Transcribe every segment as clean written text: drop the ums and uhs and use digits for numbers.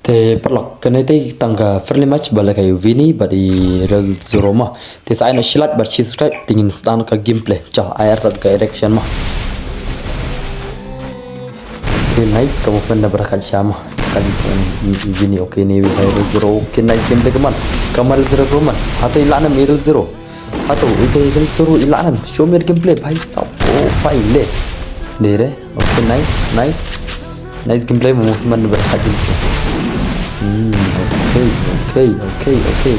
Te perlok kena te tangga friendly match bala kayu Vini badi real zero mah. Te saya nak silat subscribe tingin stan ka gameplay. Cah air tat ka direction mah. Okay, nice kamu pernah berakat syama. Kali Vini okay ni real zero. Okay nice gameplay keman. Kamal zero keman. Atau ilanam real zero. Atau itu real zero ilanam. Show me gameplay. Bhai sab. Oh bhai le. Deh. Okay nice gameplay movement berakat gameplay. Okay,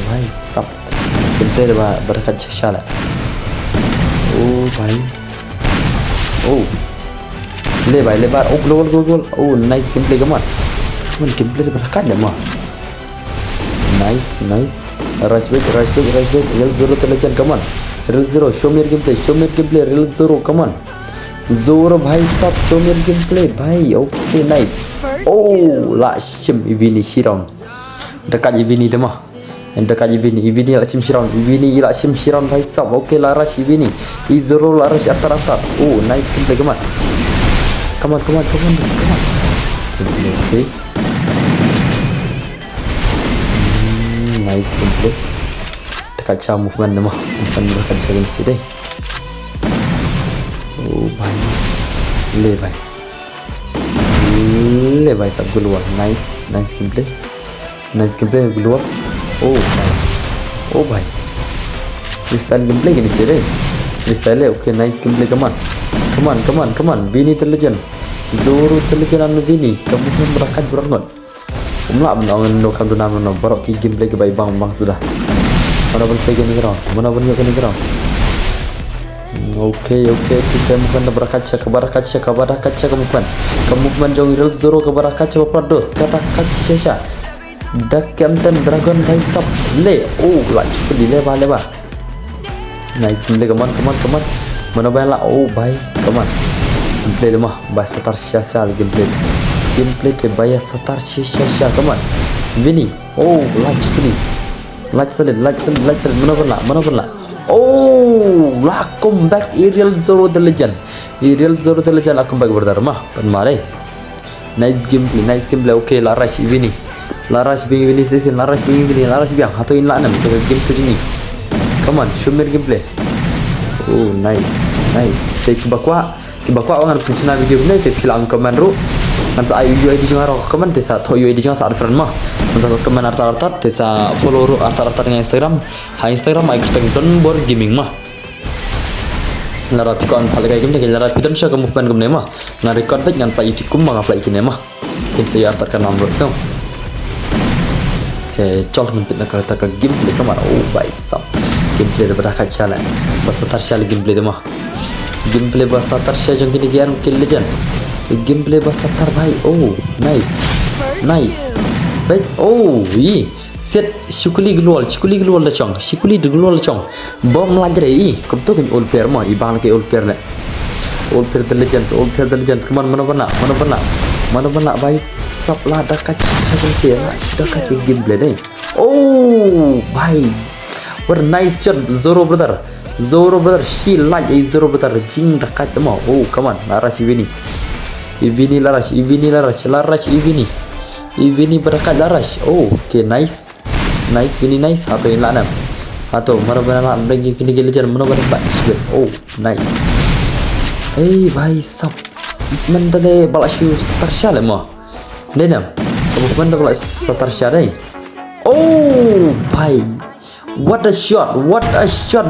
भाई सब खेलते रहा बरकत शाला ओ भाई ओ ले भाई ले बार ओ गोल ओ नाइस गेम प्ले कमान गेम प्ले बरकत ले मां nice rush back real zero तेलचन कमान रियल ज़ीरो शो मेर गेम प्ले रियल ज़ीरो कमान ज़ोरो भाई सब शो मेर गेम प्ले भाई ओके नाइस ओ लाशम Vini Shiron dekat Vini dia mah dekat Vini lasim Shiron Vini lasim Shiron भाई सब ओके लाराश Vini Izoro लाराश atar oh nice gameplay come on okay nice gameplay dekat cha movement dia mah movement dekat cha game sini oh भाई ले भाई सब गुलवा nice gameplay गुलवा ओ भाई freestyle gameplay gini sih deh freestyle oke nice gameplay come on Vini terlejen Zoro terlejen anu Vini kamu pun berakat berangon umlah benangan no kan nama no barok ki gameplay ke bang sudah mana pun saya gini gerang Oke, kita mungkin berakaca kamu pun jong real zero ke berakaca dos kata kaca sesha dak kamten dragon भाई सब ले लाच ले ba nice gameplay come on mana bala भाई come on gameplay lemah bahasa tar syasal gameplay ke bahaya satar syasha come on Vini lac salin mana pernah welcome back Real Zero the Legend welcome back brother mah penmare nice gameplay okay Larash Vini station Larash biang atau in lanam ke game ke sini come on show me gameplay oh nice take bakwa orang pencina video ni ke film komen ru kan sa video ID jangan roh komen desa toyo ID jangan sa friend mah untuk komen artar desa follow ru artar dengan Instagram ai kerteng don bor gaming mah lara pikon pala kayak gini lara piton sya ke movement gumne mah na record baik ngan pa YouTube kum mah apply kini mah kin saya artar kan nomor so ke col ngempit nak kata ke gameplay kamar bhai sab gameplay daripada kacalan bahasa tarsya gameplay dia mah gameplay bahasa tarsya jang kini gian kill legend gameplay bahasa tar bhai nice baik set shikuli global la chong bom lajre kab to kan old player mah ibang ke old player the legends come on mana bana bhai sab la dekat sakal sia dekat gameplay deh bhai what nice shot Zoro brother she like Zoro brother jing dekat mah come on larash Vini larash Vini berakat larash okay nice Vini nice atau yang lanam atau mana bana bagi kini legend mana bana nice bhai sab mentale balashu tarsha le mah denam kamu mentale balas tarsha deh bhai what a shot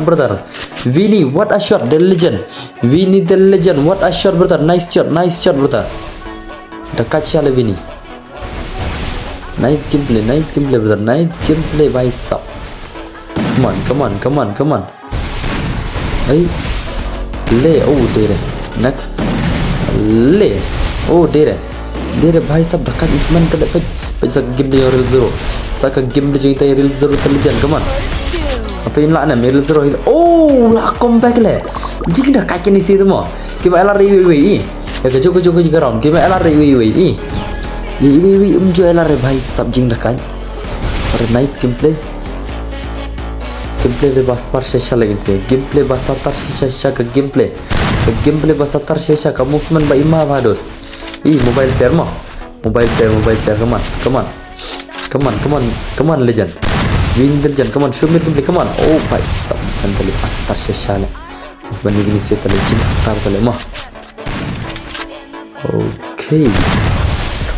brother Vini what a shot the legend Vini the legend what a shot brother nice shot brother dekat syale Vini nice gameplay brother nice gameplay bhai sab come on le dere next le dere bhai sab dekat movement ke dapat bisa gameplay real zero saka gameplay cerita real zero legend come on atau in lana real zero lah comeback le jing dah kaki ni sih semua kita LR ya ke cukup round kita LR umjo LR bhai sab jing dah kan nice gameplay de bastar shesha lagi sih gameplay bastar shesha ke gameplay bastar shesha ke movement ba ima bados mobile pair come on come on legend. Vini the legend, come on, show me gameplay, come on. Oh भाई सब अंतले अस्तर से शाले. Bani Vini से तले चिंग स्टार तले mah. Okay.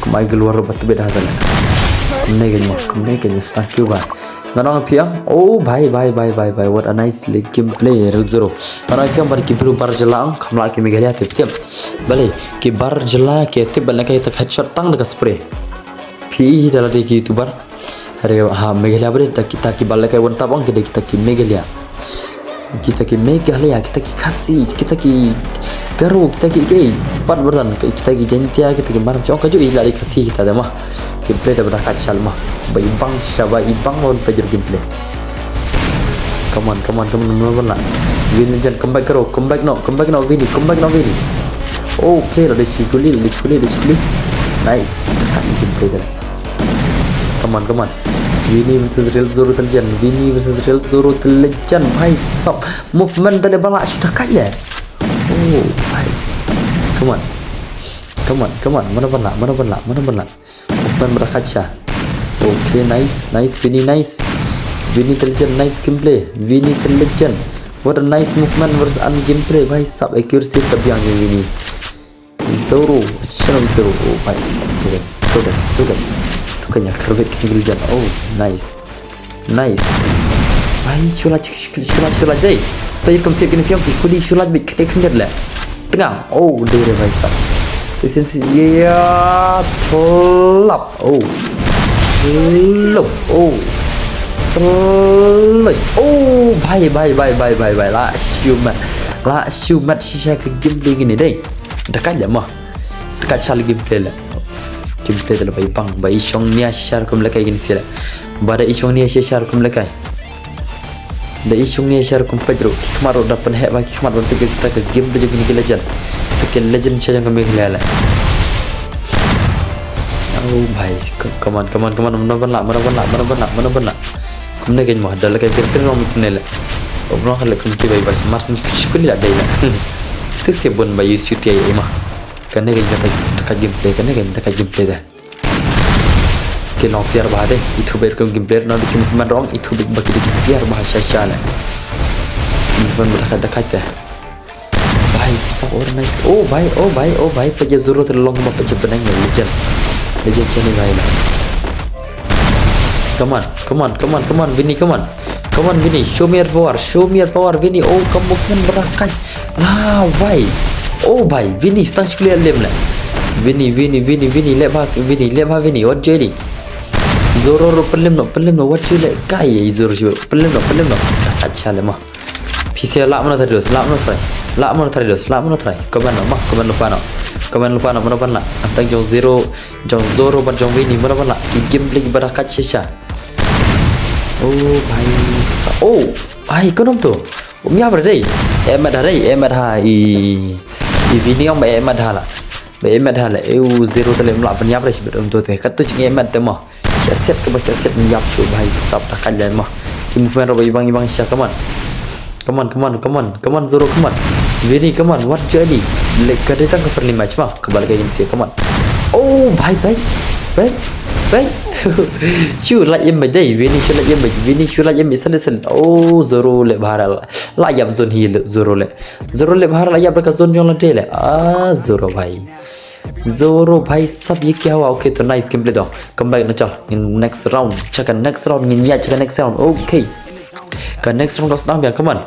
Kumai keluar batu beda tale. Kumne kenya snack क्यों बा? Ngarang piang. Oh भाई. What a nice gameplay Real Zero. Ngarang piang bar kibru bar jelang kamla ke megalia tiap. Bale ki bar jela ke tip bal kai tak headshot tang dekat spray. Pi dalam di YouTuber. Hari ha megalia ber kita ki bal kai wanta bang kita ki megalia. Kita ki kasih, kita ki garu, kita ki gay, pat berdan, kita ki jentia, kita ki maram cok kaju ilari kasih kita dah mah. Gameplay dah berangkat shal mah. Baibang syaba ibang lawan pajar gameplay. Come on, benar. Win legend, come back no, Vini. Okay, ada sikuli. Nice, tekan gameplay dah. Come on. Vini versus Real Zoro the Legend. Bhai sab movement tale bala sudah kaya. Oh bhai. Come on. Mana bala. Movement berkaca. Okay, nice Vini, nice. Vini the Legend, nice gameplay. Vini the Legend. What a nice movement versus gameplay. Bhai sab accuracy tapi yang Vini. Zoro. Oh bhai sab. Tuh. Kanya kerwet kegelian. Oh nice. Bhai sholat deh. Tadi kamu siap kena film kuli sholat bik kena lah. Tengah. Oh deh bhai sab. Esensi ya tolap. Oh selai. Oh bhai. La syumat sisa ke gameplay gini deh. Dekat je mah. Dekat cari gameplay lah. Gameplay dalam bayi Chong ni share kum lekai gini sila. Bada Chong ni share kum lekai. Da Chong ni share kum pedro. Kemaru dapat hek bagi kemaru kita ke game tu jadi legend. Ke legend saja kami kelala. Oh bhai, come on. Mana bana. Kum nak gini mah. Dah lekai kira orang mungkin lah. Orang kalau kum kibai bas marsin sekali lah dah lah. Tu sebun bayi cuti ayah mah. Karena kita dekat gameplay dah. Kita biar bahade itu berkem gameplay nanti cuma orang itu bagi biar bahasa syala. Bukan berdekat dah. Bhai seorang nice. Oh bhai pakai Zoro terlong sama pakai benang legend channel bhai lah. Come on Vini, come on Vini, show me your power Vini. Oh kamu kan berakan lah bhai. Oh bhai, Vini stang clear lem lah. Vini, lebah Vini, what jadi? Zoro pelem no, what you like? Kaya Zoro pelem no. Acha le mah. Pisa lak mana try. Komen lupa no, mana pana. Antang jong Zoro ban jong Vini, mana pana. Gameplay berakat sisa. Oh bhai, kau nom tu. Umi apa deh? Emat hai. Vini ông bé dah lah. Zero tele melak penyap dah sebab tu teh. Kata cik emat teh mah. Set ke baca set menyap tu bhai. Stop dah kajian mah. Kim fan roba ibang Syah, come on Zoro, come on. Vini, come on. What jadi? Kita datang ke friendly match mah. Kembali ke ini, come on. Oh bhai. Shoot em day. Vini shoot em sel. Oh Zoro le bahar la yap zone heal Zoro le bahar la yap dekat zone yang lantai le. Zoro bhai सब ये क्या हुआ? Okay तो nice gameplay dah. Come back na in next round. Cakap next round next round. Okay. Kan next round dah senang biar. Come on.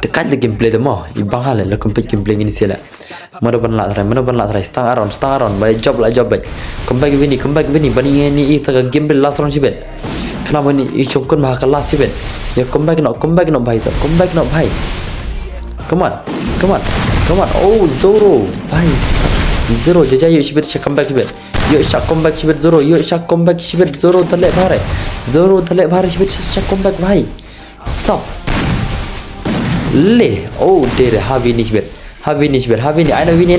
Dekat le gameplay dah mah. Ibang hal le compete gameplay ini sila. Mana ban lah try stang around by job baik. Come back Vini bani ni itu gameplay last round sibet. Kenapa ni icokun bahkan last sibet. Ya come back no bhai. Come on. Oh Zoro bhai. Zoro jaja yuk sibet come back sibet. Zoro terlek bahare sibet come back bhai. Stop. Le. Oh dere Vini sibet. Vini. I know Vini.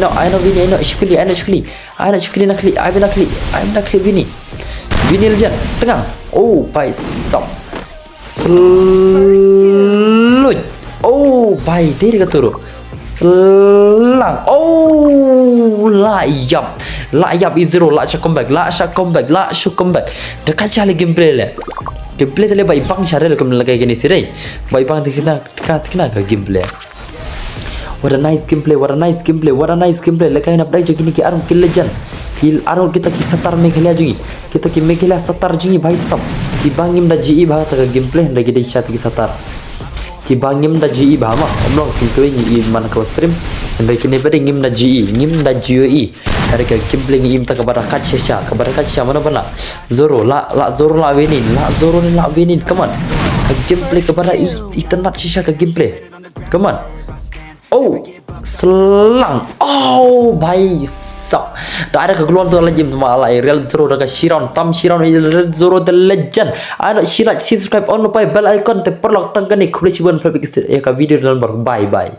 Shkili. I'm nakli Vini. Vini legend. Tengah. Oh, bhai sab. Selut. Oh, bhai dia kata tu. Selang. Oh, layap. La yap E0 la cha comeback la cha comeback la cha comeback dekat cha le gameplay le gameplay tele bai bang cha le kem lagai gini sirai bai bang tikna ka gameplay. What a nice gameplay, what a nice gameplay, what a nice gameplay. Lekai na break jogi ni ki arung kill legend. Ki arung kita ki satar mekhala jogi. Kita ki mekhala satar jogi bhai sab. Ki bangim da GE bha ta gameplay lagi dei chat ki satar. Ki bangim da GE bha ma omlong kintu ni man ka stream. Ndai kini bade ngim da GE, ngim da GE. Hari ka gameplay ngim ta kabara katsha mana bana. Zoro la Zoro la venin, la Zoro ni la venin. Come on. Gameplay kabara itanat shisha ka gameplay. Come on. Oh, selang. Oh, bhai sab. Dah ada keluar tu lagi malah Real Zoro dah Shiran Tam Shiran Real Zoro the legend. Ada Shiran subscribe on lupa bell icon te perlok tangkan ni kulit ciban public ya ka video dalam bye bye.